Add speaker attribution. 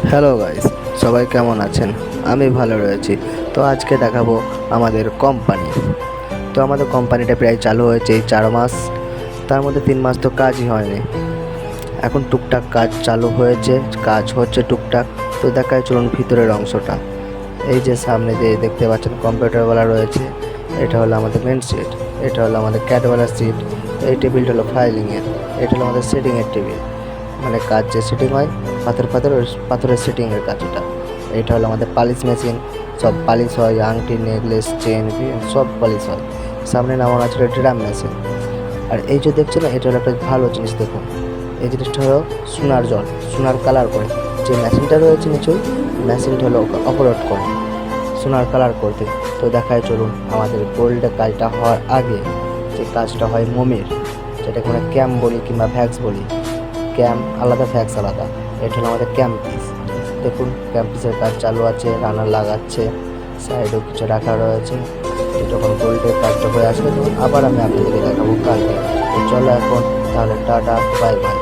Speaker 1: Hello guys, সবাই কেমন আছেন? আমি ভালো রয়েছি। তো আজকে দেখাবো আমাদের কোম্পানি। তো আমাদের কোম্পানিটা প্রায় চালু হয়েছে এই 4 মাস। তার মধ্যে 3 মাস তো কাজই হয়নি। এখন টুকটাক কাজ চালু হয়েছে, কাজ হচ্ছে টুকটাক। তো দেখায় চলুন ভিতরের অংশটা। এই যে সামনে যে দেখতে পাচ্ছেন কম্পিউটারওয়ালা রয়েছে, এটা হলো আমাদের মেন সিট, এটা হলো আমাদের ক্যাটওয়ালা সিট, এই টেবিলটা হলো ফাইলিংয়ের, এটা হলো আমাদের সেটিংয়ের টেবিল, মানে কাজ যে সেটিং হয় পাথরের সেটিংয়ের কাজ এটা। এটা হলো আমাদের পালিশ মেশিন, সব পালিশ হয়, আংটি, নেকলেস, চেন, সব পালিশ হয়। সামনে নামানো আছে ড্রাম মেশিন। আর এই যে দেখছেন, এটা হলো একটা ভালো জিনিস। দেখুন, এই জিনিসটা হলো সোনার জল, সোনার কালার করে। যে মেশিনটা রয়েছে নিচু, মেশিনটা হলো অপারেট করে সোনার কালার করতে। তো দেখায় চলুন আমাদের গোল্ডের কাজটা হওয়ার আগে যে কাজটা হয় মোমের, যেটাকে আমরা ক্যাম বলি কিংবা ভ্যাক্স বলি। ক্যাম আলাদা, ভ্যাক্স আলাদা। এটা হলো আমাদের ক্যাম্প পিস। দেখুন ক্যাম্প পিসের কাজ চালু আছে, রানার লাগাচ্ছে, সাইডেও কিছু রাখা রয়েছে। যখন গোল্ডের কাজটা হয়ে আসবে তখন আবার আমি আপনাদেরকে দেখাবো কালকে। তো চলো এখন তাহলে, টাটা, বাই বাই।